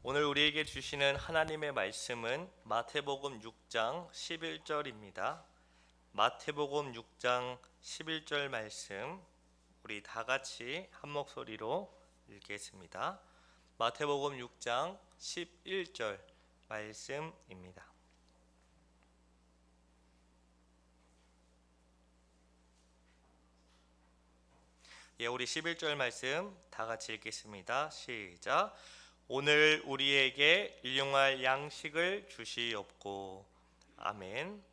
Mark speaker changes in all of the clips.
Speaker 1: 오늘 우리에게 주시는 하나님의 말씀은 마태복음 6장 11절입니다. 마태복음 6장 11절 말씀 우리 다 같이 한 목소리로 읽겠습니다. 마태복음 6장 11절 말씀입니다. 우리 11절 말씀 다 같이 읽겠습니다. 시작. 오늘 우리에게 일용할 양식을 주시옵고. 아멘.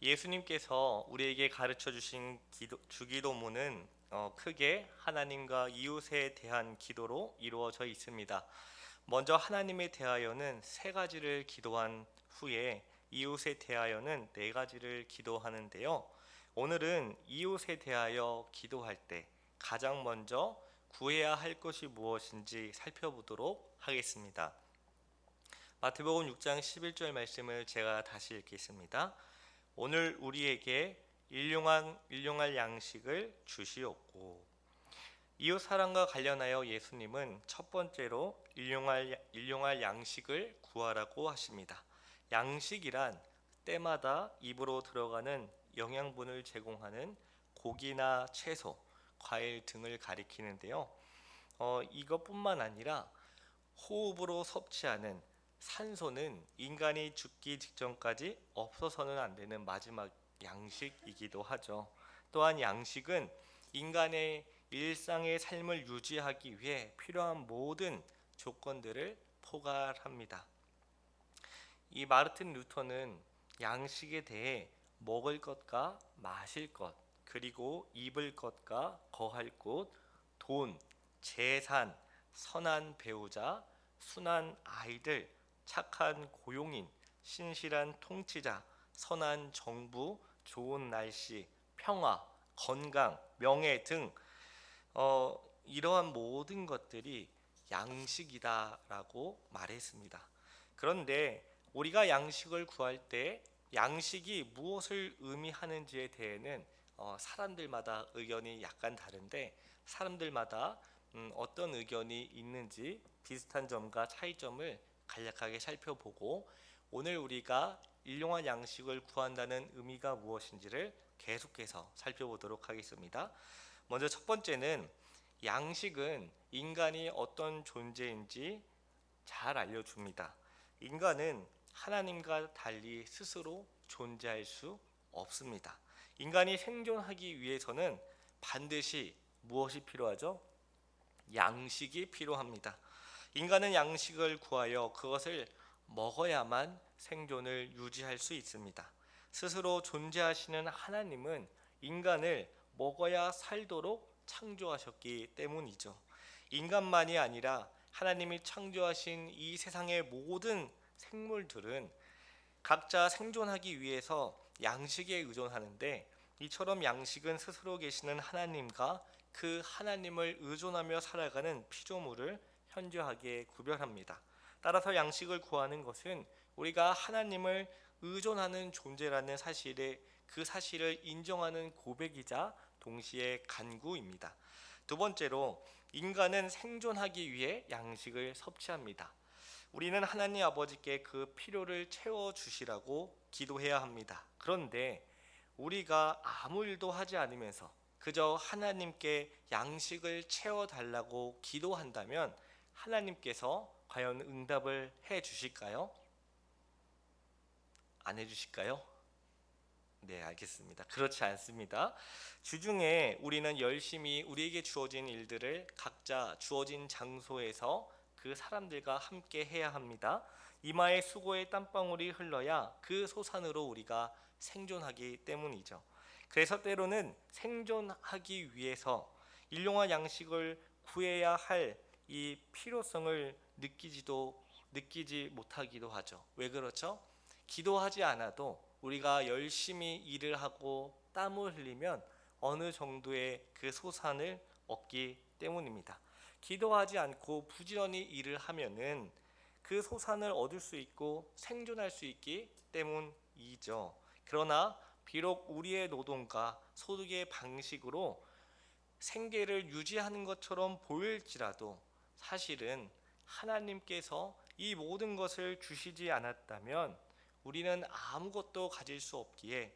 Speaker 1: 예수님께서 우리에게 가르쳐 주신 주기도문은 크게 하나님과 이웃에 대한 기도로 이루어져 있습니다. 먼저 하나님에 대하여는 세 가지를 기도한 후에 이웃에 대하여는 네 가지를 기도하는데요. 오늘은 이웃에 대하여 기도할 때 가장 먼저 구해야 할 것이 무엇인지 살펴보도록 하겠습니다. 마태복음 6장 11절 말씀을 제가 다시 읽겠습니다. 오늘 우리에게 일용할 양식을 주시옵고. 이웃 사랑과 관련하여 예수님은 첫 번째로 일용할 양식을 구하라고 하십니다. 양식이란 때마다 입으로 들어가는 영양분을 제공하는 고기나 채소, 과일 등을 가리키는데요. 이것뿐만 아니라 호흡으로 섭취하는 산소는 인간이 죽기 직전까지 없어서는 안 되는 마지막 양식이기도 하죠. 또한 양식은 인간의 일상의 삶을 유지하기 위해 필요한 모든 조건들을 포괄합니다. 이 마르틴 루터는 양식에 대해 먹을 것과 마실 것, 그리고 입을 것과 거할 곳, 돈, 재산, 선한 배우자, 순한 아이들, 착한 고용인, 신실한 통치자, 선한 정부, 좋은 날씨, 평화, 건강, 명예 등 이러한 모든 것들이 양식이다라고 말했습니다. 그런데 우리가 양식을 구할 때 양식이 무엇을 의미하는지에 대해는 사람들마다 의견이 약간 다른데 사람들마다 어떤 의견이 있는지 비슷한 점과 차이점을 간략하게 살펴보고 오늘 우리가 일용할 양식을 구한다는 의미가 무엇인지를 계속해서 살펴보도록 하겠습니다. 먼저 첫 번째는 양식은 인간이 어떤 존재인지 잘 알려줍니다. 인간은 하나님과 달리 스스로 존재할 수 없습니다. 인간이 생존하기 위해서는 반드시 무엇이 필요하죠? 양식이 필요합니다. 인간은 양식을 구하여 그것을 먹어야만 생존을 유지할 수 있습니다. 스스로 존재하시는 하나님은 인간을 먹어야 살도록 창조하셨기 때문이죠. 인간만이 아니라 하나님이 창조하신 이 세상의 모든 생물들은 각자 생존하기 위해서 양식에 의존하는데 이처럼 양식은 스스로 계시는 하나님과 그 하나님을 의존하며 살아가는 피조물을 현저하게 구별합니다. 따라서 양식을 구하는 것은 우리가 하나님을 의존하는 존재라는 그 사실을 인정하는 고백이자 동시에 간구입니다. 두 번째로 인간은 생존하기 위해 양식을 섭취합니다. 우리는 하나님 아버지께 그 필요를 채워주시라고 기도해야 합니다. 그런데 우리가 아무 일도 하지 않으면서 그저 하나님께 양식을 채워달라고 기도한다면 하나님께서 과연 응답을 해 주실까요? 안 해 주실까요? 네, 알겠습니다. 그렇지 않습니다. 주중에 우리는 열심히 우리에게 주어진 일들을 각자 주어진 장소에서 그 사람들과 함께 해야 합니다. 이마에 수고의 땀방울이 흘러야 그 소산으로 우리가 생존하기 때문이죠. 그래서 때로는 생존하기 위해서 일용할 양식을 구해야 할 이 필요성을 느끼지 못하기도 하죠. 왜 그렇죠? 기도하지 않아도 우리가 열심히 일을 하고 땀을 흘리면 어느 정도의 그 소산을 얻기 때문입니다. 기도하지 않고 부지런히 일을 하면은 그 소산을 얻을 수 있고 생존할 수 있기 때문이죠. 그러나 비록 우리의 노동과 소득의 방식으로 생계를 유지하는 것처럼 보일지라도 사실은 하나님께서 이 모든 것을 주시지 않았다면 우리는 아무것도 가질 수 없기에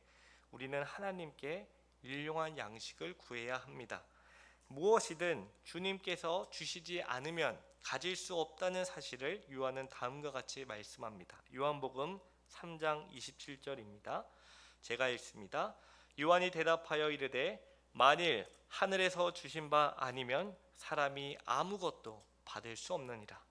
Speaker 1: 우리는 하나님께 일용할 양식을 구해야 합니다. 무엇이든 주님께서 주시지 않으면 가질 수 없다는 사실을 요한은 다음과 같이 말씀합니다. 요한복음 3장 27절입니다. 제가 읽습니다. 요한이 대답하여 이르되 만일 하늘에서 주신 바 아니면 사람이 아무것도 받을 수 없느니라.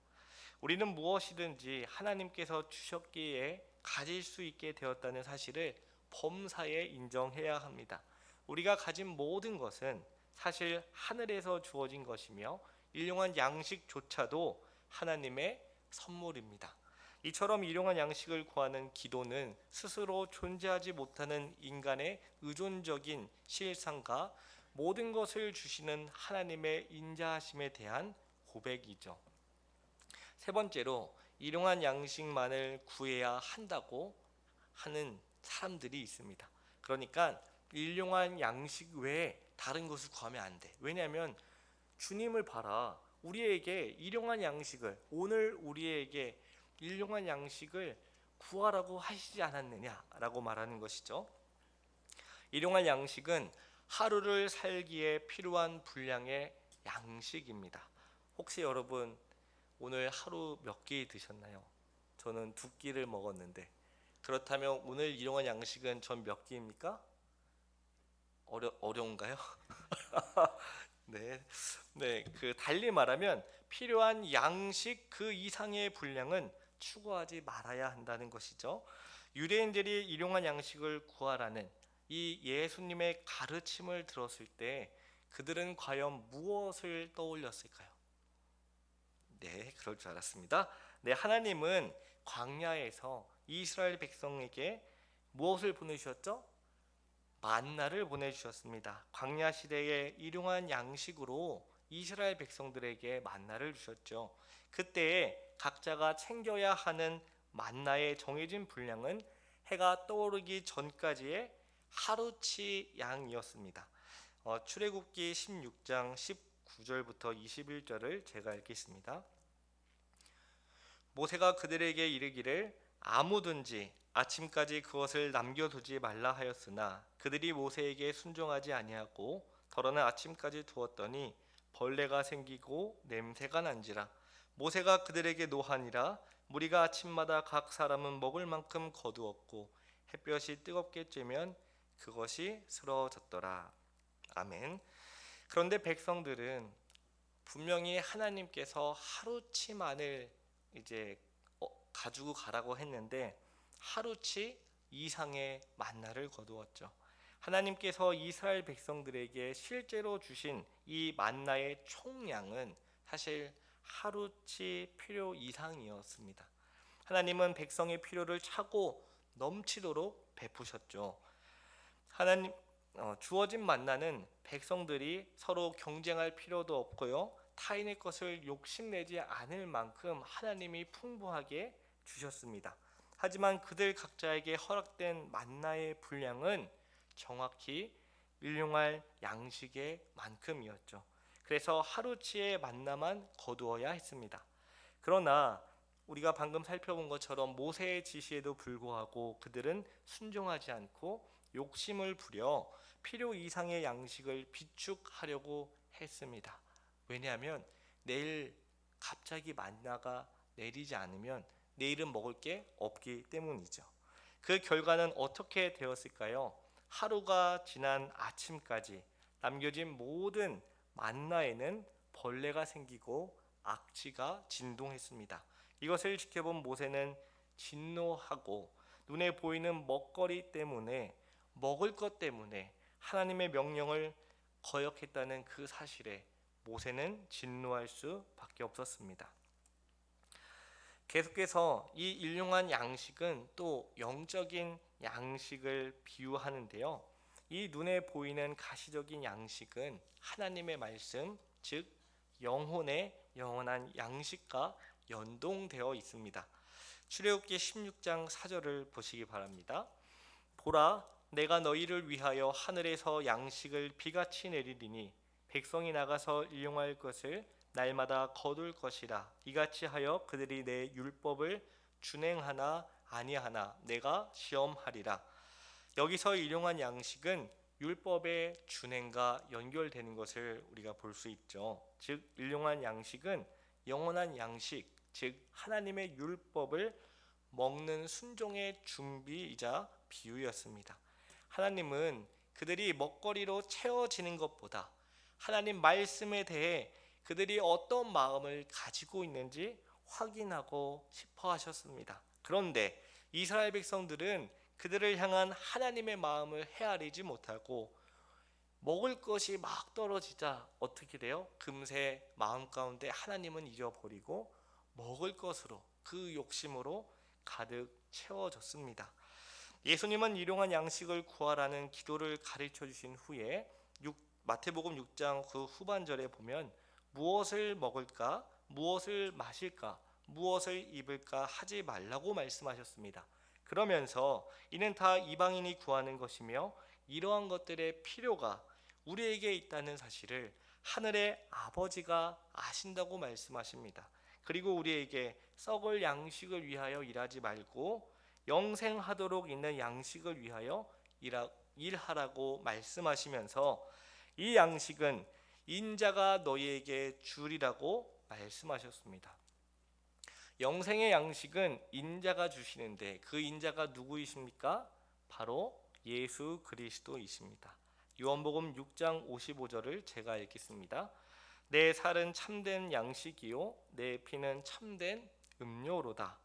Speaker 1: 우리는 무엇이든지 하나님께서 주셨기에 가질 수 있게 되었다는 사실을 범사에 인정해야 합니다. 우리가 가진 모든 것은 사실 하늘에서 주어진 것이며 일용할 양식조차도 하나님의 선물입니다. 이처럼 일용할 양식을 구하는 기도는 스스로 존재하지 못하는 인간의 의존적인 실상과 모든 것을 주시는 하나님의 인자하심에 대한 고백이죠. 세 번째로 일용할 양식만을 구해야 한다고 하는 사람들이 있습니다. 그러니까 일용할 양식 외에 다른 것을 구하면 안 돼. 왜냐하면 주님을 봐라. 우리에게 일용할 양식을, 오늘 우리에게 일용할 양식을 구하라고 하시지 않았느냐라고 말하는 것이죠. 일용할 양식은 하루를 살기에 필요한 분량의 양식입니다. 혹시 여러분 오늘 하루 몇 끼 드셨나요? 저는 2끼를 먹었는데, 그렇다면 오늘 일용할 양식은 전 몇 끼입니까? 어려운가요? 네, 그 달리 말하면 필요한 양식 그 이상의 분량은 추구하지 말아야 한다는 것이죠. 유대인들이 일용할 양식을 구하라는 이 예수님의 가르침을 들었을 때 그들은 과연 무엇을 떠올렸을까요? 네, 그럴 줄 알았습니다. 네, 하나님은 광야에서 이스라엘 백성에게 무엇을 보내주셨죠? 만나를 보내주셨습니다. 광야 시대의 일용할 양식으로 이스라엘 백성들에게 만나를 주셨죠. 그때 각자가 챙겨야 하는 만나의 정해진 분량은 해가 떠오르기 전까지의 하루치 양이었습니다. 출애굽기 16장 19절부터 21절을 제가 읽겠습니다. 모세가 그들에게 이르기를 아무든지 아침까지 그것을 남겨두지 말라 하였으나 그들이 모세에게 순종하지 아니하고 더러는 아침까지 두었더니 벌레가 생기고 냄새가 난지라. 모세가 그들에게 노하니라. 무리가 아침마다 각 사람은 먹을 만큼 거두었고 햇볕이 뜨겁게 쬐면 그것이 쓰러졌더라. 아멘. 그런데 백성들은 분명히 하나님께서 하루치만을 이제 가지고 가라고 했는데 하루치 이상의 만나를 거두었죠. 하나님께서 이스라엘 백성들에게 실제로 주신 이 만나의 총량은 사실 하루치 필요 이상이었습니다. 하나님은 백성의 필요를 차고 넘치도록 베푸셨죠. 하나님 주어진 만나는 백성들이 서로 경쟁할 필요도 없고요. 타인의 것을 욕심내지 않을 만큼 하나님이 풍부하게 주셨습니다. 하지만 그들 각자에게 허락된 만나의 분량은 정확히 일용할 양식의 만큼이었죠. 그래서 하루치의 만나만 거두어야 했습니다. 그러나 우리가 방금 살펴본 것처럼 모세의 지시에도 불구하고 그들은 순종하지 않고 욕심을 부려 필요 이상의 양식을 비축하려고 했습니다. 왜냐하면 내일 갑자기 만나가 내리지 않으면 내일은 먹을 게 없기 때문이죠. 그 결과는 어떻게 되었을까요? 하루가 지난 아침까지 남겨진 모든 만나에는 벌레가 생기고 악취가 진동했습니다. 이것을 지켜본 모세는 진노하고 눈에 보이는 먹거리 때문에, 먹을 것 때문에 하나님의 명령을 거역했다는 그 사실에 모세는 진노할 수밖에 없었습니다. 계속해서 이 일용할 양식은 또 영적인 양식을 비유하는데요. 이 눈에 보이는 가시적인 양식은 하나님의 말씀, 즉 영혼의 영원한 양식과 연동되어 있습니다. 출애굽기 16장 4절을 보시기 바랍니다. 보라, 내가 너희를 위하여 하늘에서 양식을 비같이 내리리니 백성이 나가서 일용할 것을 날마다 거둘 것이라. 이같이 하여 그들이 내 율법을 준행하나 아니하나 내가 시험하리라. 여기서 일용한 양식은 율법의 준행과 연결되는 것을 우리가 볼 수 있죠. 즉 일용한 양식은 영원한 양식, 즉 하나님의 율법을 먹는 순종의 준비이자 비유였습니다. 하나님은 그들이 먹거리로 채워지는 것보다 하나님 말씀에 대해 그들이 어떤 마음을 가지고 있는지 확인하고 싶어 하셨습니다. 그런데 이스라엘 백성들은 그들을 향한 하나님의 마음을 헤아리지 못하고 먹을 것이 막 떨어지자 어떻게 돼요? 금세 마음 가운데 하나님은 잊어버리고 먹을 것으로, 그 욕심으로 가득 채워졌습니다. 예수님은 일용한 양식을 구하라는 기도를 가르쳐 주신 후에 마태복음 6장 그 후반절에 보면 무엇을 먹을까, 무엇을 마실까, 무엇을 입을까 하지 말라고 말씀하셨습니다. 그러면서 이는 다 이방인이 구하는 것이며 이러한 것들의 필요가 우리에게 있다는 사실을 하늘의 아버지가 아신다고 말씀하십니다. 그리고 우리에게 썩을 양식을 위하여 일하지 말고 영생하도록 있는 양식을 위하여 일하라고 말씀하시면서 이 양식은 인자가 너희에게 주리라고 말씀하셨습니다. 영생의 양식은 인자가 주시는데 그 인자가 누구이십니까? 바로 예수 그리스도이십니다. 요한복음 6장 55절을 제가 읽겠습니다. 내 살은 참된 양식이요 내 피는 참된 음료로다.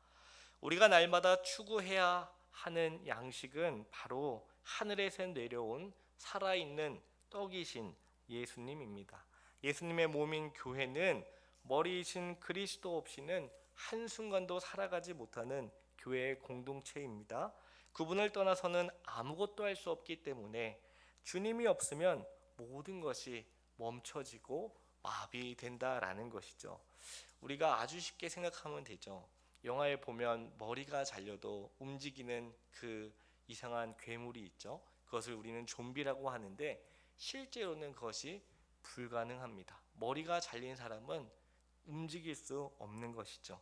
Speaker 1: 우리가 날마다 추구해야 하는 양식은 바로 하늘에서 내려온 살아있는 떡이신 예수님입니다. 예수님의 몸인 교회는 머리이신 그리스도 없이는 한순간도 살아가지 못하는 교회의 공동체입니다. 그분을 떠나서는 아무것도 할 수 없기 때문에 주님이 없으면 모든 것이 멈춰지고 마비된다라는 것이죠. 우리가 아주 쉽게 생각하면 되죠. 영화에 보면 머리가 잘려도 움직이는 그 이상한 괴물이 있죠. 그것을 우리는 좀비라고 하는데 실제로는 그것이 불가능합니다. 머리가 잘린 사람은 움직일 수 없는 것이죠.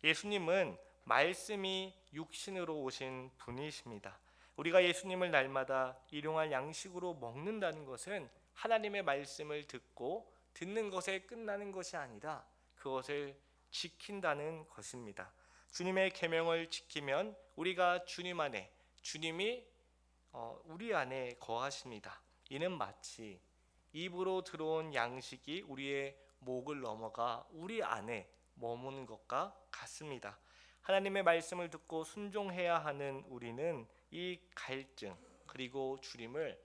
Speaker 1: 예수님은 말씀이 육신으로 오신 분이십니다. 우리가 예수님을 날마다 일용할 양식으로 먹는다는 것은 하나님의 말씀을 듣는 것에 끝나는 것이 아니라 그것을 지킨다는 것입니다. 주님의 계명을 지키면 우리가 주님 안에, 주님이 우리 안에 거하십니다. 이는 마치 입으로 들어온 양식이 우리의 목을 넘어가 우리 안에 머무는 것과 같습니다. 하나님의 말씀을 듣고 순종해야 하는 우리는 이 갈증 그리고 주님을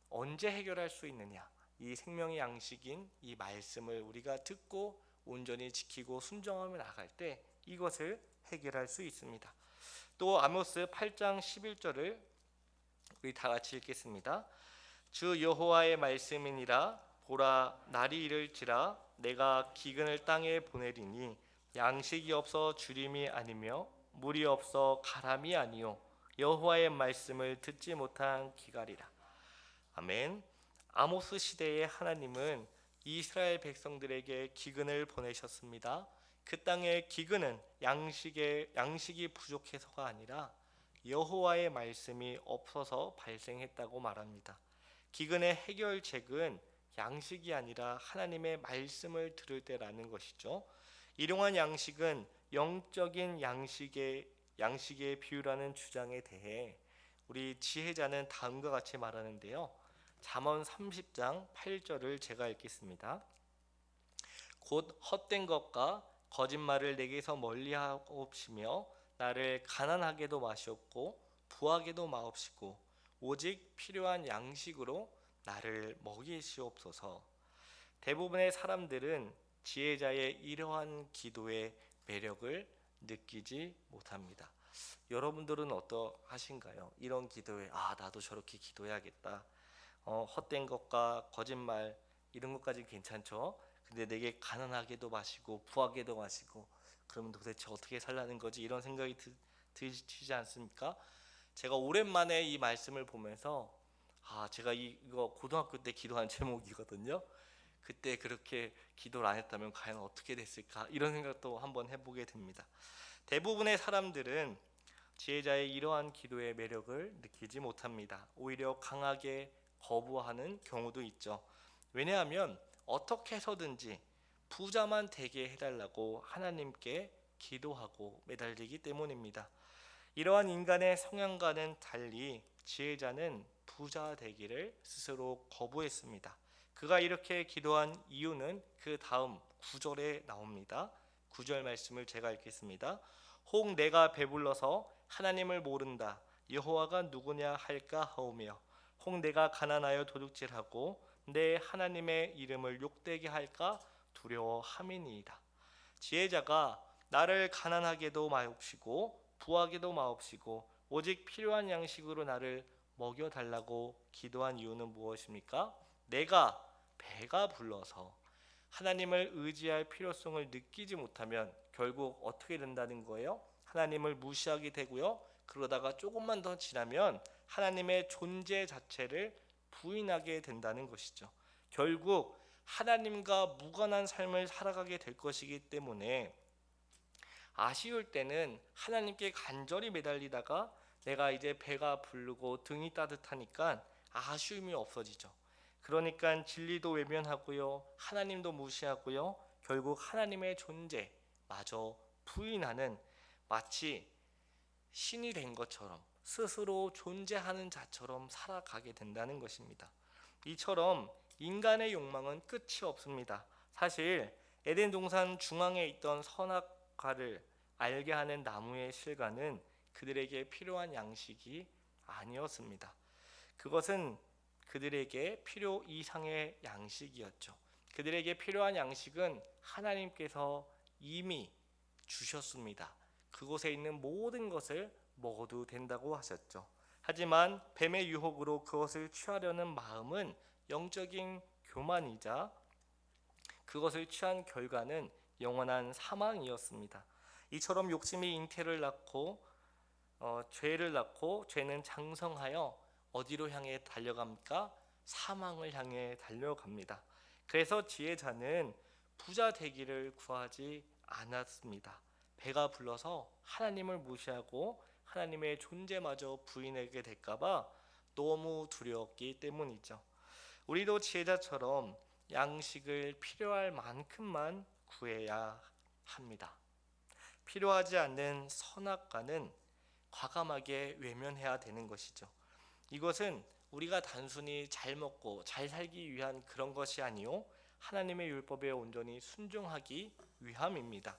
Speaker 1: 언제 해결할 수 있느냐, 이 생명의 양식인 이 말씀을 우리가 듣고 온전히 지키고 순종하며 나갈 때 이것을 해결할 수 있습니다. 또 아모스 8장 11절을 우리 다 같이 읽겠습니다. 주 여호와의 말씀이니라. 보라, 날이 이를지라 내가 기근을 땅에 보내리니 양식이 없어 주림이 아니며 물이 없어 가람이 아니요 여호와의 말씀을 듣지 못한 기갈이라. 아멘. 아모스 시대의 하나님은 이스라엘 백성들에게 기근을 보내셨습니다. 그 땅의 기근은 양식이 부족해서가 아니라 여호와의 말씀이 없어서 발생했다고 말합니다. 기근의 해결책은 양식이 아니라 하나님의 말씀을 들을 때라는 것이죠. 일용한 양식은 영적인 양식의 비유라는 주장에 대해 우리 지혜자는 다음과 같이 말하는데요. 잠언 30장 8절을 제가 읽겠습니다. 곧 헛된 것과 거짓말을 내게서 멀리하옵시며 나를 가난하게도 마시옵고 부하게도 마옵시고 오직 필요한 양식으로 나를 먹이시옵소서. 대부분의 사람들은 지혜자의 이러한 기도의 매력을 느끼지 못합니다. 여러분들은 어떠하신가요? 이런 기도에 나도 저렇게 기도해야겠다. 헛된 것과 거짓말 이런 것까지 괜찮죠. 근데 내게 가난하게도 마시고 부하게도 마시고 그러면 도대체 어떻게 살라는 거지? 이런 생각이 드시지 않습니까? 제가 오랜만에 이 말씀을 보면서 제가 이거 고등학교 때 기도한 제목이거든요. 그때 그렇게 기도를 안 했다면 과연 어떻게 됐을까? 이런 생각도 한번 해보게 됩니다. 대부분의 사람들은 지혜자의 이러한 기도의 매력을 느끼지 못합니다. 오히려 강하게 거부하는 경우도 있죠. 왜냐하면 어떻게 해서든지 부자만 되게 해달라고 하나님께 기도하고 매달리기 때문입니다. 이러한 인간의 성향과는 달리 지혜자는 부자 되기를 스스로 거부했습니다. 그가 이렇게 기도한 이유는 그 다음 9절에 나옵니다. 9절 말씀을 제가 읽겠습니다. 혹 내가 배불러서 하나님을 모른다 여호와가 누구냐 할까 하오며 혹 내가 가난하여 도둑질하고 내 하나님의 이름을 욕되게 할까 두려워함이니이다. 지혜자가 나를 가난하게도 마옵시고 부하게도 마옵시고 오직 필요한 양식으로 나를 먹여달라고 기도한 이유는 무엇입니까? 내가 배가 불러서 하나님을 의지할 필요성을 느끼지 못하면 결국 어떻게 된다는 거예요? 하나님을 무시하게 되고요. 그러다가 조금만 더 지나면 하나님의 존재 자체를 부인하게 된다는 것이죠. 결국 하나님과 무관한 삶을 살아가게 될 것이기 때문에 아쉬울 때는 하나님께 간절히 매달리다가 내가 이제 배가 부르고 등이 따뜻하니까 아쉬움이 없어지죠. 그러니까 진리도 외면하고요. 하나님도 무시하고요. 결국 하나님의 존재마저 부인하는 마치 신이 된 것처럼 스스로 존재하는 자처럼 살아가게 된다는 것입니다. 이처럼 인간의 욕망은 끝이 없습니다. 사실 에덴 동산 중앙에 있던 선악과를 알게 하는 나무의 실과는 그들에게 필요한 양식이 아니었습니다. 그것은 그들에게 필요 이상의 양식이었죠. 그들에게 필요한 양식은 하나님께서 이미 주셨습니다. 그곳에 있는 모든 것을 먹어도 된다고 하셨죠. 하지만 뱀의 유혹으로 그것을 취하려는 마음은 영적인 교만이자 그것을 취한 결과는 영원한 사망이었습니다. 이처럼 욕심이 잉태를 낳고 죄를 낳고 죄는 장성하여 어디로 향해 달려갑니까? 사망을 향해 달려갑니다. 그래서 지혜자는 부자 되기를 구하지 않았습니다. 배가 불러서 하나님을 무시하고 하나님의 존재마저 부인하게 될까봐 너무 두려웠기 때문이죠. 우리도 지혜자처럼 양식을 필요할 만큼만 구해야 합니다. 필요하지 않는 선악과는 과감하게 외면해야 되는 것이죠. 이것은 우리가 단순히 잘 먹고 잘 살기 위한 그런 것이 아니요 하나님의 율법에 온전히 순종하기 위함입니다.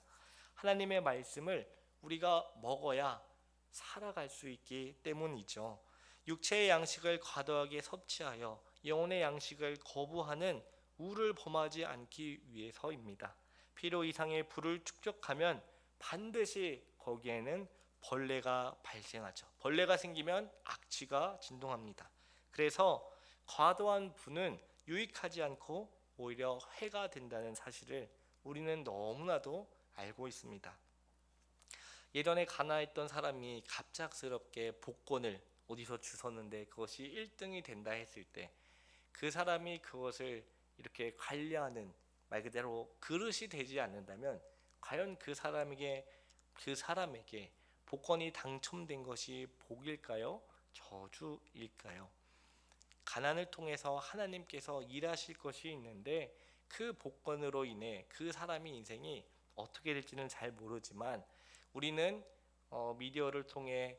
Speaker 1: 하나님의 말씀을 우리가 먹어야 살아갈 수 있기 때문이죠. 육체의 양식을 과도하게 섭취하여 영혼의 양식을 거부하는 우를 범하지 않기 위해서입니다. 필요 이상의 부를 축적하면 반드시 거기에는 벌레가 발생하죠. 벌레가 생기면 악취가 진동합니다. 그래서 과도한 부는 유익하지 않고 오히려 해가 된다는 사실을 우리는 너무나도 알고 있습니다. 예전에 가난했던 사람이 갑작스럽게 복권을 어디서 주웠는데 그것이 1등이 된다 했을 때 그 사람이 그것을 이렇게 관리하는 말 그대로 그릇이 되지 않는다면 과연 그 사람에게 복권이 당첨된 것이 복일까요? 저주일까요? 가난을 통해서 하나님께서 일하실 것이 있는데 그 복권으로 인해 그 사람의 인생이 어떻게 될지는 잘 모르지만 우리는 미디어를 통해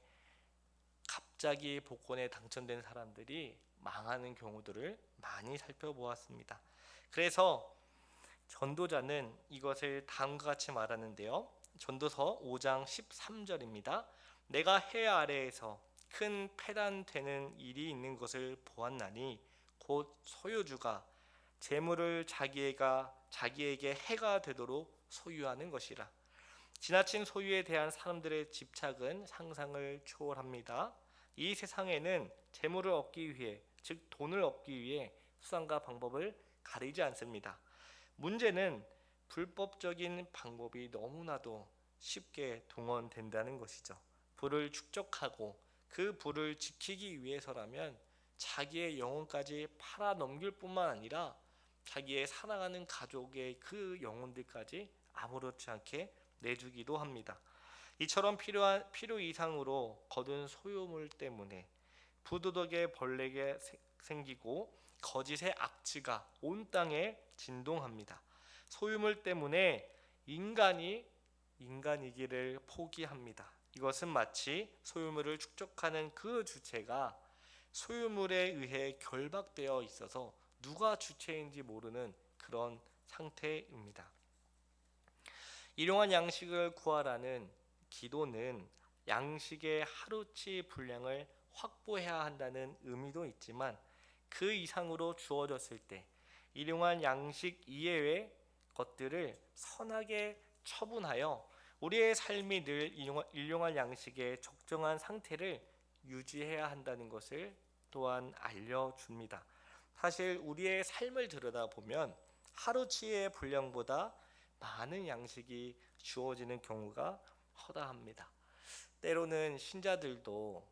Speaker 1: 갑자기 복권에 당첨된 사람들이 망하는 경우들을 많이 살펴보았습니다. 그래서 전도자는 이것을 다음과 같이 말하는데요. 전도서 5장 13절입니다. 내가 해 아래에서 큰 패단되는 일이 있는 것을 보았나니 곧 소유주가 재물을 자기에게 해가 되도록 소유하는 것이라. 지나친 소유에 대한 사람들의 집착은 상상을 초월합니다. 이 세상에는 재물을 얻기 위해, 즉 돈을 얻기 위해 수단과 방법을 가리지 않습니다. 문제는 불법적인 방법이 너무나도 쉽게 동원된다는 것이죠. 부를 축적하고 그 부를 지키기 위해서라면 자기의 영혼까지 팔아 넘길 뿐만 아니라 자기의 사랑하는 가족의 그 영혼들까지 아무렇지 않게 내주기도 합니다. 이처럼 필요 이상으로 거둔 소유물 때문에 부도덕의 벌레가 생기고 거짓의 악취가 온 땅에 진동합니다. 소유물 때문에 인간이기를 포기합니다. 이것은 마치 소유물을 축적하는 그 주체가 소유물에 의해 결박되어 있어서 누가 주체인지 모르는 그런 상태입니다. 일용할 양식을 구하라는 기도는 양식의 하루치 분량을 확보해야 한다는 의미도 있지만 그 이상으로 주어졌을 때 일용할 양식 이외의 것들을 선하게 처분하여 우리의 삶이 늘 일용할 양식의 적정한 상태를 유지해야 한다는 것을 또한 알려줍니다. 사실 우리의 삶을 들여다보면 하루치의 분량보다 많은 양식이 주어지는 경우가 허다합니다. 때로는 신자들도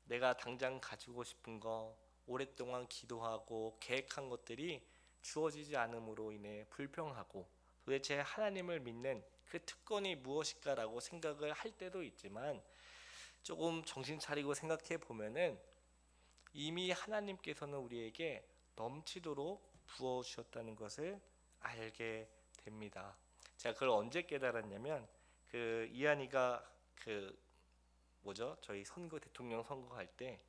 Speaker 1: 내가 당장 가지고 싶은 거, 오랫동안 기도하고 계획한 것들이 주어지지 않음으로 인해 불평하고 도대체 하나님을 믿는 그 특권이 무엇일까라고 생각을 할 때도 있지만 조금 정신 차리고 생각해 보면은 이미 하나님께서는 우리에게 넘치도록 부어 주셨다는 것을 알게 됩니다. 제가 그걸 언제 깨달았냐면 그 이한이가 저희 대통령 선거할 때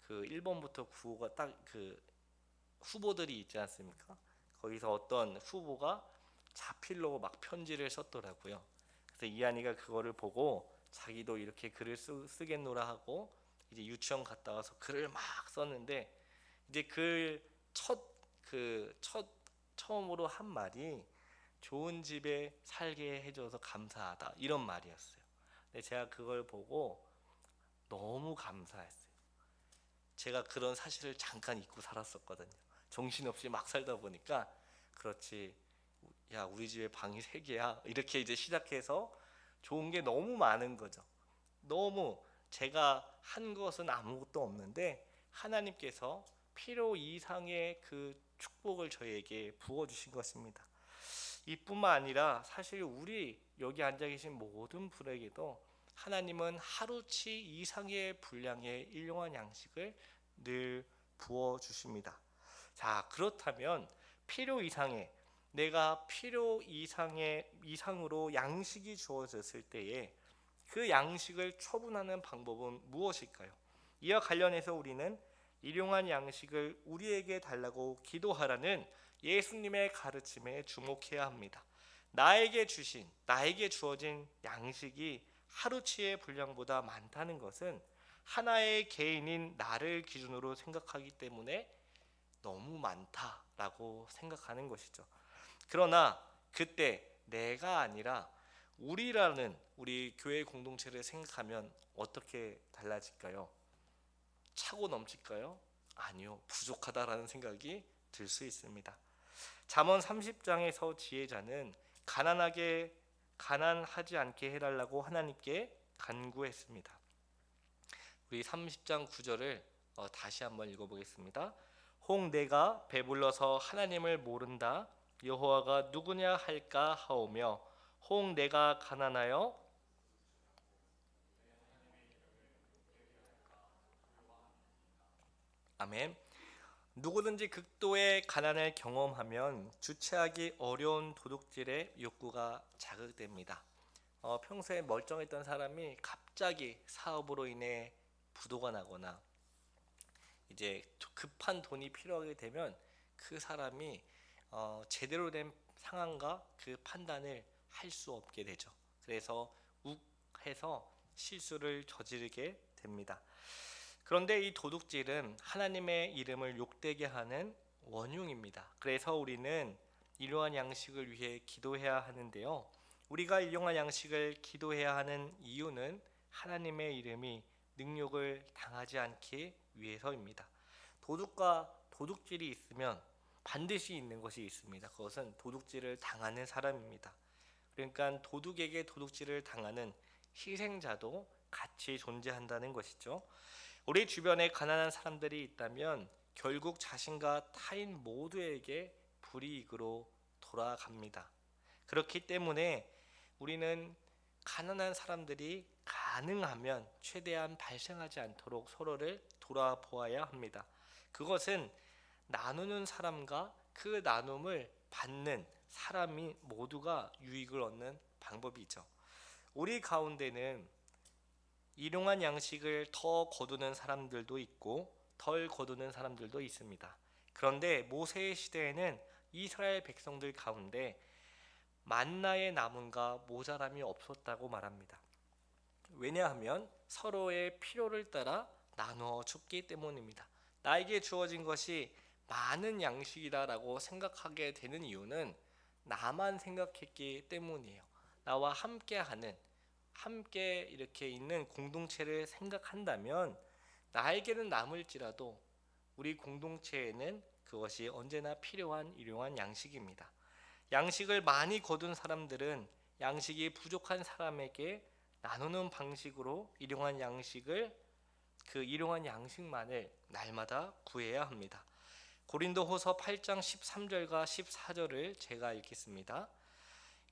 Speaker 1: 그 1번부터 9호가 딱 그 후보들이 있지 않습니까? 거기서 어떤 후보가 자필로 막 편지를 썼더라고요. 그래서 이한이가 그거를 보고 자기도 이렇게 글을 쓰겠노라 하고 이제 유치원 갔다 와서 글을 막 썼는데 이제 첫 처음으로 한 말이 좋은 집에 살게 해줘서 감사하다 이런 말이었어요. 근데 제가 그걸 보고 너무 감사했어요. 제가 그런 사실을 잠깐 잊고 살았었거든요. 정신없이 막 살다 보니까 그렇지, 야 우리 집에 방이 3개야 이렇게 이제 시작해서 좋은 게 너무 많은 거죠. 너무 제가 한 것은 아무것도 없는데 하나님께서 필요 이상의 그 축복을 저희에게 부어주신 것입니다. 이뿐만 아니라 사실 우리 여기 앉아 계신 모든 분에게도 하나님은 하루치 이상의 분량의 일용할 양식을 늘 부어주십니다. 자, 그렇다면 필요 이상의 내가 필요 이상으로 양식이 주어졌을 때에 그 양식을 처분하는 방법은 무엇일까요? 이와 관련해서 우리는 일용할 양식을 우리에게 달라고 기도하라는 예수님의 가르침에 주목해야 합니다. 나에게 주어진 양식이 하루치의 분량보다 많다는 것은 하나의 개인인 나를 기준으로 생각하기 때문에 너무 많다라고 생각하는 것이죠. 그러나 그때 내가 아니라 우리 교회 공동체를 생각하면 어떻게 달라질까요? 차고 넘칠까요? 아니요, 부족하다라는 생각이 들 수 있습니다. 잠언 30장에서 지혜자는 가난하지 않게 해달라고 하나님께 간구했습니다. 우리 30장 9절을 다시 한번 읽어보겠습니다. 혹 내가 배불러서 하나님을 모른다 여호와가 누구냐 할까 하오며 혹 내가 가난하여 아멘. 누구든지 극도의 가난을 경험하면 주체하기 어려운 도둑질의 욕구가 자극됩니다. 평소에 멀쩡했던 사람이 갑자기 사업으로 인해 부도가 나거나 이제 급한 돈이 필요하게 되면 그 사람이 제대로 된 상황과 그 판단을 할 수 없게 되죠. 그래서 욱해서 실수를 저지르게 됩니다. 그런데 이 도둑질은 하나님의 이름을 욕되게 하는 원흉입니다. 그래서 우리는 일용할 양식을 위해 기도해야 하는데요. 우리가 일용할 양식을 기도해야 하는 이유는 하나님의 이름이 능욕을 당하지 않기 위해서입니다. 도둑과 도둑질이 있으면 반드시 있는 것이 있습니다. 그것은 도둑질을 당하는 사람입니다. 그러니까 도둑에게 도둑질을 당하는 희생자도 같이 존재한다는 것이죠. 우리 주변에 가난한 사람들이 있다면 결국 자신과 타인 모두에게 불이익으로 돌아갑니다. 그렇기 때문에 우리는 가난한 사람들이 가능하면 최대한 발생하지 않도록 서로를 돌아보아야 합니다. 그것은 나누는 사람과 그 나눔을 받는 사람이 모두가 유익을 얻는 방법이죠. 우리 가운데는 일용한 양식을 더 거두는 사람들도 있고 덜 거두는 사람들도 있습니다. 그런데 모세의 시대에는 이스라엘 백성들 가운데 만나의 남음과 모자람이 없었다고 말합니다. 왜냐하면 서로의 필요를 따라 나누어 줬기 때문입니다. 나에게 주어진 것이 많은 양식이다라고 생각하게 되는 이유는 나만 생각했기 때문이에요. 나와 함께 이렇게 있는 공동체를 생각한다면 나에게는 남을지라도 우리 공동체에는 그것이 언제나 필요한 일용한 양식입니다. 양식을 많이 거둔 사람들은 양식이 부족한 사람에게 나누는 방식으로 일용한 양식만을 날마다 구해야 합니다. 고린도후서 8장 13절과 14절을 제가 읽겠습니다.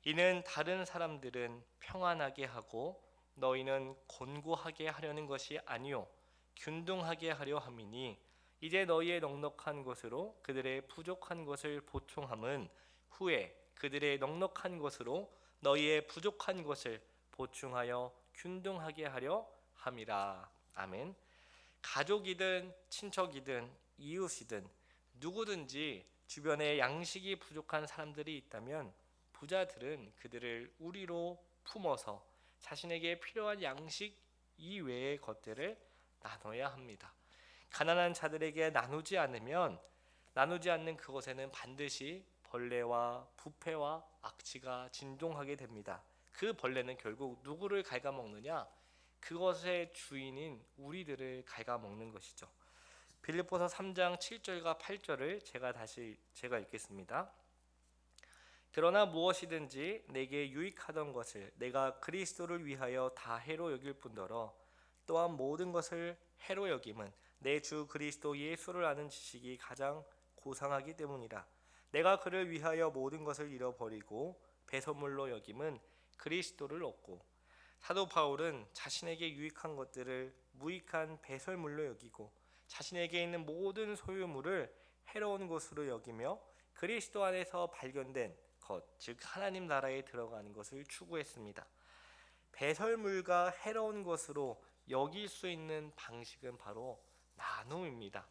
Speaker 1: 이는 다른 사람들은 평안하게 하고 너희는 곤고하게 하려는 것이 아니요 균등하게 하려 함이니 이제 너희의 넉넉한 것으로 그들의 부족한 것을 보충함은 후에 그들의 넉넉한 것으로 너희의 부족한 것을 보충하여 균등하게 하려 함이라. 아멘. 가족이든 친척이든 이웃이든 누구든지 주변에 양식이 부족한 사람들이 있다면 부자들은 그들을 우리로 품어서 자신에게 필요한 양식 이외의 것들을 나눠야 합니다. 가난한 자들에게 나누지 않는 그것에는 반드시 벌레와 부패와 악취가 진동하게 됩니다. 그 벌레는 결국 누구를 갉아먹느냐? 그것의 주인인 우리들을 갉아먹는 것이죠. 빌립보서 3장 7절과 8절을 제가 읽겠습니다. 그러나 무엇이든지 내게 유익하던 것을 내가 그리스도를 위하여 다 해로 여길 뿐더러 또한 모든 것을 해로 여김은 내 주 그리스도 예수를 아는 지식이 가장 고상하기 때문이라. 내가 그를 위하여 모든 것을 잃어버리고 배설물로 여김은 그리스도를 얻고. 사도 바울은 자신에게 유익한 것들을 무익한 배설물로 여기고 자신에게 있는 모든 소유물을 해로운 것으로 여기며 그리스도 안에서 발견된 것, 즉 하나님 나라에 들어가는 것을 추구했습니다. 배설물과 해로운 것으로 여길 수 있는 방식은 바로 나눔입니다.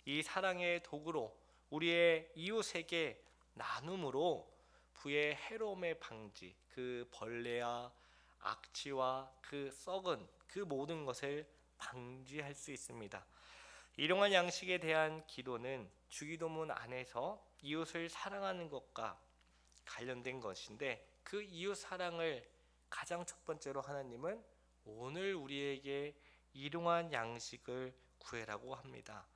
Speaker 1: 이 사랑의 도구로 우리의 이웃에게 나눔으로 부의 해로움의 방지, 그 벌레와 악취와 그 썩은 그 모든 것을 방지할 수 있습니다. 일용할 양식에 대한 기도는 주기도문 안에서 이웃을 사랑하는 것과 관련된 것인데 그 이웃 사랑을 가장 첫 번째로 하나님은 오늘 우리에게 일용할 양식을 구해라고 합니다.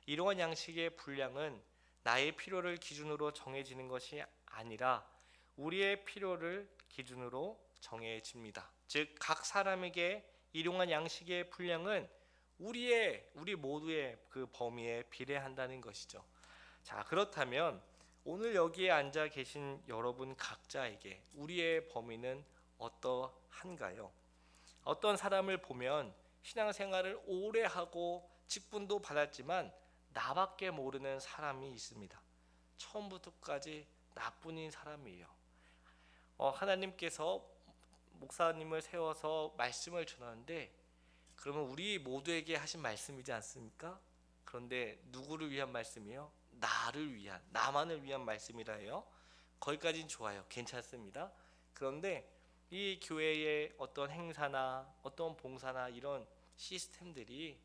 Speaker 1: 일용할 양식의 분량은 나의 필요를 기준으로 정해지는 것이 아니라 우리의 필요를 기준으로 정해집니다. 즉 각 사람에게 일용할 양식의 분량은 우리 모두의 그 범위에 비례한다는 것이죠. 자, 그렇다면 오늘 여기에 앉아 계신 여러분 각자에게 우리의 범위는 어떠한가요? 어떤 사람을 보면 신앙생활을 오래 하고 직분도 받았지만 나밖에 모르는 사람이 있습니다. 처음부터 끝까지 나뿐인 사람이에요. 하나님께서 목사님을 세워서 말씀을 전하는데 그러면 우리 모두에게 하신 말씀이지 않습니까? 그런데 누구를 위한 말씀이에요? 나만을 위한 말씀이라 해요. 거기까지는 좋아요. 괜찮습니다. 그런데 이 교회의 어떤 행사나 어떤 봉사나 이런 시스템들이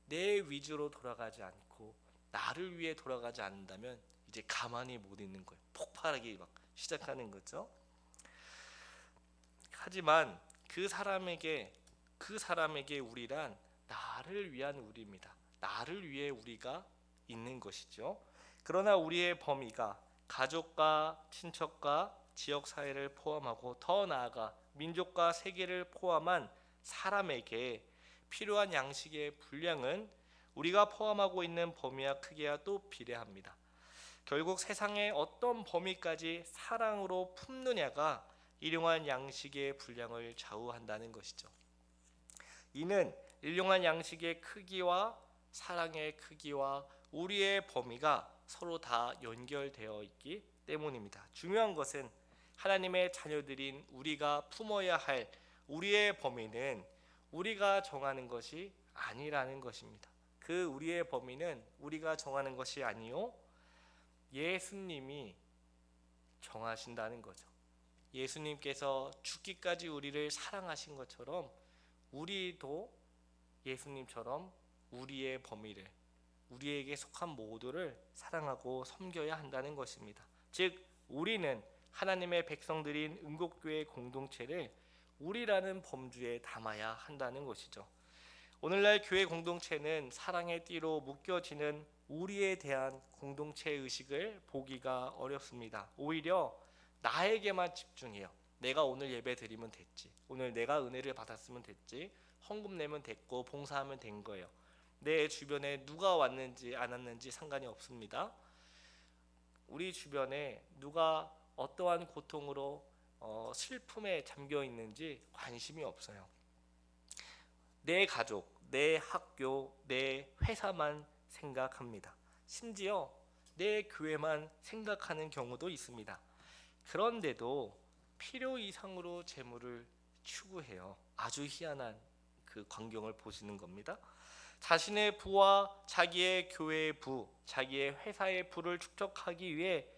Speaker 1: 내 위주로 돌아가지 않고 나를 위해 돌아가지 않는다면 이제 가만히 못 있는 거예요. 폭발하기 막 시작하는 거죠. 하지만 그 사람에게 우리란 나를 위한 우리입니다. 나를 위해 우리가 있는 것이죠. 그러나 우리의 범위가 가족과 친척과 지역 사회를 포함하고 더 나아가 민족과 세계를 포함한 사람에게 필요한 양식의 분량은 우리가 포함하고 있는 범위와 크기와 또 비례합니다. 결국 세상의 어떤 범위까지 사랑으로 품느냐가 일용할 양식의 분량을 좌우한다는 것이죠. 이는 일용할 양식의 크기와 사랑의 크기와 우리의 범위가 서로 다 연결되어 있기 때문입니다. 중요한 것은 하나님의 자녀들인 우리가 품어야 할 우리의 범위는 우리가 정하는 것이 아니라는 것입니다. 그 우리의 범위는 우리가 정하는 것이 아니요 예수님이 정하신다는 거죠. 예수님께서 죽기까지 우리를 사랑하신 것처럼 우리도 예수님처럼 우리의 범위를, 우리에게 속한 모두를 사랑하고 섬겨야 한다는 것입니다. 즉 우리는 하나님의 백성들인 은곡교회 공동체를 우리라는 범주에 담아야 한다는 것이죠. 오늘날 교회 공동체는 사랑의 띠로 묶여지는 우리에 대한 공동체 의식을 보기가 어렵습니다. 오히려 나에게만 집중해요. 내가 오늘 예배 드리면 됐지, 오늘 내가 은혜를 받았으면 됐지, 헌금 내면 됐고 봉사하면 된 거예요. 내 주변에 누가 왔는지 안 왔는지 상관이 없습니다. 우리 주변에 누가 어떠한 고통으로 슬픔에 잠겨 있는지 관심이 없어요. 내 가족, 내 학교, 내 회사만 생각합니다. 심지어 내 교회만 생각하는 경우도 있습니다. 그런데도 필요 이상으로 재물을 추구해요. 아주 희한한 그 광경을 보시는 겁니다. 자신의 부와 자기의 교회의 부, 자기의 회사의 부를 축적하기 위해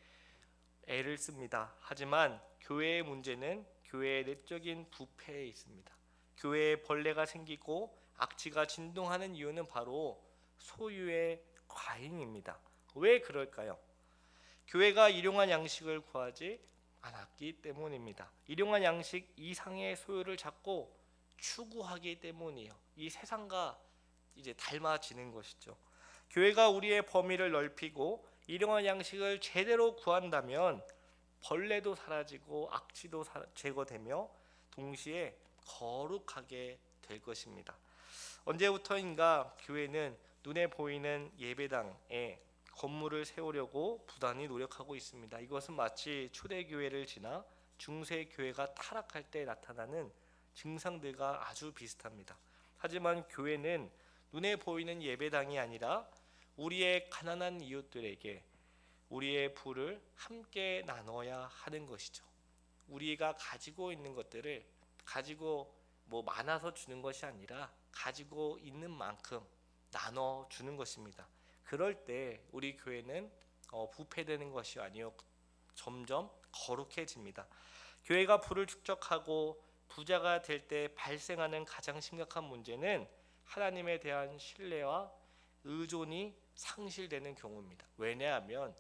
Speaker 1: 애를 씁니다. 하지만 교회의 문제는 교회의 내적인 부패에 있습니다. 교회에 벌레가 생기고 악취가 진동하는 이유는 바로 소유의 과잉입니다. 왜 그럴까요? 교회가 일용할 양식을 구하지 않았기 때문입니다. 일용할 양식 이상의 소유를 찾고 추구하기 때문이에요. 이 세상과 이제 닮아지는 것이죠. 교회가 우리의 범위를 넓히고 일용할 양식을 제대로 구한다면 벌레도 사라지고 악취도 제거되며 동시에 거룩하게 될 것입니다. 언제부터인가 교회는 눈에 보이는 예배당에 건물을 세우려고 부단히 노력하고 있습니다. 이것은 마치 초대교회를 지나 중세교회가 타락할 때 나타나는 증상들과 아주 비슷합니다. 하지만 교회는 눈에 보이는 예배당이 아니라 우리의 가난한 이웃들에게 우리의 부를 함께 나눠야 하는 것이죠. 우리가 가지고 있는 것들을 가지고 많아서 주는 것이 아니라 가지고 있는 만큼 나눠 주는 것입니다. 그럴 때 우리 교회는 부패되는 것이 아니요 점점 거룩해집니다. 교회가 부를 축적하고 부자가 될 때 발생하는 가장 심각한 문제는 하나님에 대한 신뢰와 의존이 상실되는 경우입니다. 왜냐하면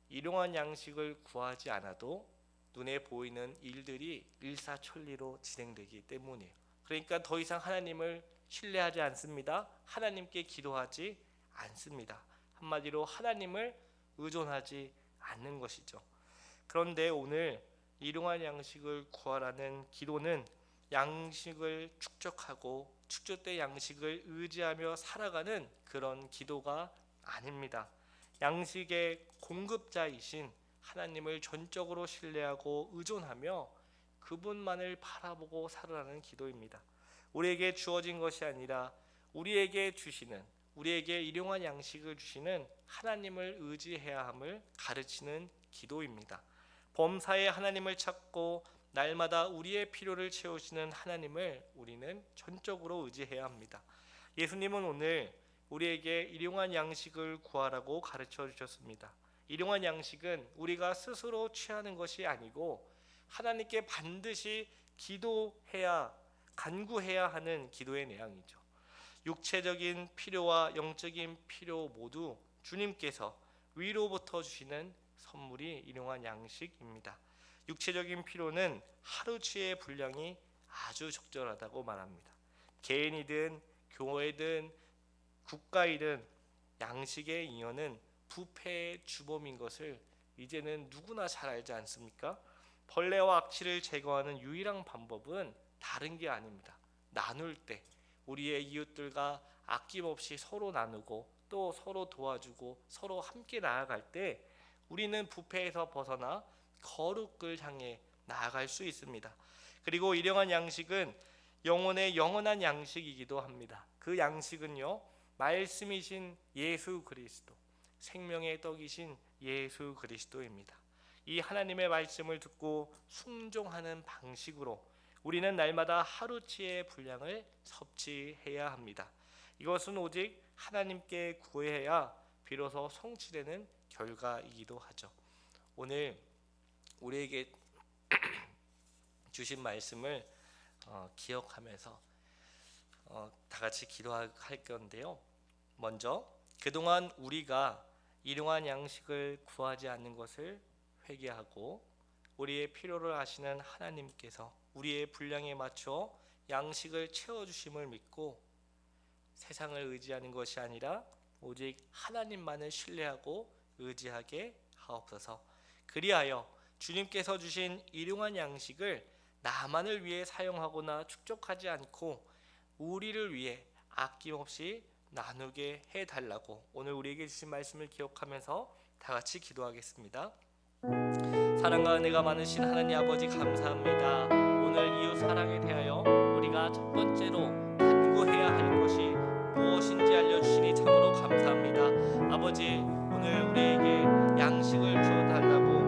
Speaker 1: 일용할 양식을 구하지 않아도 눈에 보이는 일들이 일사천리로 진행되기 때문이에요. 그러니까 더 이상 하나님을 신뢰하지 않습니다. 하나님께 기도하지 않습니다. 한마디로 하나님을 의존하지 않는 것이죠. 그런데 오늘 일용할 양식을 구하라는 기도는 양식을 축적하고 축적된 양식을 의지하며 살아가는 그런 기도가 아닙니다. 양식의 공급자이신 하나님을 전적으로 신뢰하고 의존하며 그분만을 바라보고 살아가는 기도입니다. 우리에게 주어진 것이 아니라 우리에게 주시는, 우리에게 일용할 양식을 주시는 하나님을 의지해야 함을 가르치는 기도입니다. 범사에 하나님을 찾고 날마다 우리의 필요를 채우시는 하나님을 우리는 전적으로 의지해야 합니다. 예수님은 오늘 우리에게 일용할 양식을 구하라고 가르쳐 주셨습니다. 일용할 양식은 우리가 스스로 취하는 것이 아니고 하나님께 반드시 기도해야, 간구해야 하는 기도의 내용이죠. 육체적인 필요와 영적인 필요 모두 주님께서 위로부터 주시는 선물이 일용할 양식입니다. 육체적인 필요는 하루치의 분량이 아주 적절하다고 말합니다. 개인이든 교회든 국가이든 양식의 잉여는 부패의 주범인 것을 이제는 누구나 잘 알지 않습니까? 벌레와 악취를 제거하는 유일한 방법은 다른 게 아닙니다. 나눌 때 우리의 이웃들과 아낌없이 서로 나누고 또 서로 도와주고 서로 함께 나아갈 때 우리는 부패에서 벗어나 거룩을 향해 나아갈 수 있습니다. 그리고 일용할 양식은 영혼의 영원한 양식이기도 합니다. 그 양식은요, 말씀이신 예수 그리스도, 생명의 떡이신 예수 그리스도입니다. 이 하나님의 말씀을 듣고 순종하는 방식으로 우리는 날마다 하루치의 분량을 섭취해야 합니다. 이것은 오직 하나님께 구해야 비로소 성취되는 결과이기도 하죠. 오늘 우리에게 주신 말씀을 기억하면서 다 같이 기도할 건데요. 먼저 그동안 우리가 일용할 양식을 구하지 않는 것을 회개하고 우리의 필요를 아시는 하나님께서 우리의 분량에 맞춰 양식을 채워주심을 믿고 세상을 의지하는 것이 아니라 오직 하나님만을 신뢰하고 의지하게 하옵소서. 그리하여 주님께서 주신 일용할 양식을 나만을 위해 사용하거나 축적하지 않고 우리를 위해 아낌없이 나누게 해달라고 오늘 우리에게 주신 말씀을 기억하면서 다 같이 기도하겠습니다. 사랑과 은혜가 많으신 하나님 아버지 감사합니다. 오늘 이웃 사랑에 대하여 우리가 첫 번째로 간구해야 할 것이 무엇인지 알려주시니 참으로 감사합니다. 아버지, 오늘 우리에게 양식을 주어달라고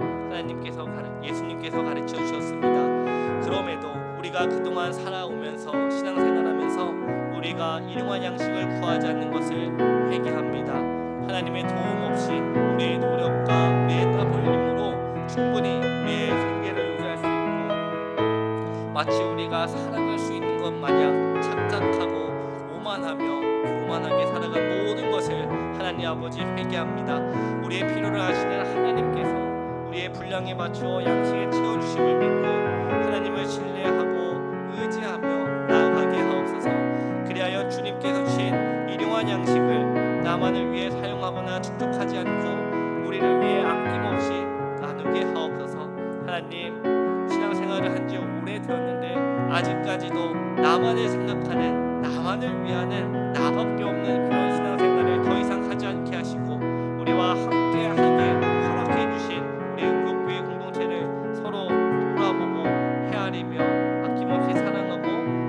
Speaker 1: 예수님께서 가르쳐 주셨습니다. 그럼에도 우리가 그동안 살아오면서 신앙생활하면서 우리가 일용할 양식을 구하지 않는 것을 회개합니다. 하나님의 도움 없이 우리의 노력과 우리의 땀 흘림으로 충분히 우리의 생계를 유지할 수 있고 마치 우리가 살아갈 수 있는 것 마냥 착각하고 오만하며 교만하게 살아간 모든 것을 하나님 아버지 회개합니다. 우리의 필요를 아시는 하나님께서 우리의 분량에 맞춰 양식에 채워주심을 믿고 하나님을 신뢰하고 의지하며 나아가게 하옵소서. 그리하여 주님께서 주신 일용할 양식을 나만을 위해 사용하거나 축적하지 않고 우리를 위해 아낌없이 나누게 하옵소서. 하나님, 신앙생활을 한 지 오래되었는데 아직까지도 나만을 생각하는, 나만을 위하는, 나밖에 없는 그런 신앙생활을 더 이상 하지 않게 하시고 우리와 함께하게 허락해 주신 우리 은국교회 공동체를 서로 돌아보고 헤아리며 아낌없이 사랑하고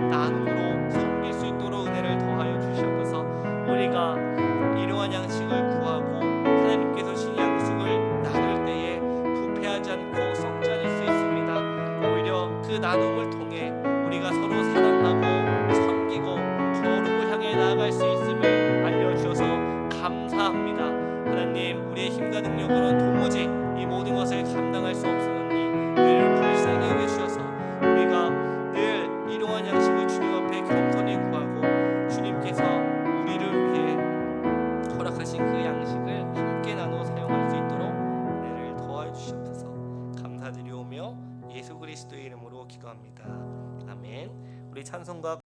Speaker 1: 나눔으로 섬길 수 있도록 은혜를 더하여 주시옵소서. 우리가 일용할 양식을 구하고 하나님께서 주신 양식을 나눌 때에 부패하지 않고 썩지 않을 수 있습니다. 오히려 그 나눔을 통해 우리가 서로 사랑하고 섬기고 거룩을 향해 나아갈 수 있음을 알려주셔서 감사합니다. 하나님, 우리의 힘과 능력으로는 도무지 이 모든 것을 감당할 수 없으니 우리를 불쌍히 여겨주셔서 우리가 늘 일용할 양식을 주님 앞에 겸손히 구하고 주님께서 우리를 위해 허락하신 그 양식을 함께 나누어 사용할 수 있도록 은혜를 더하여 주시옵소서. 감사드리오며 예수 그리스도의 이름으로 기도합니다. 아멘. 우리 찬송가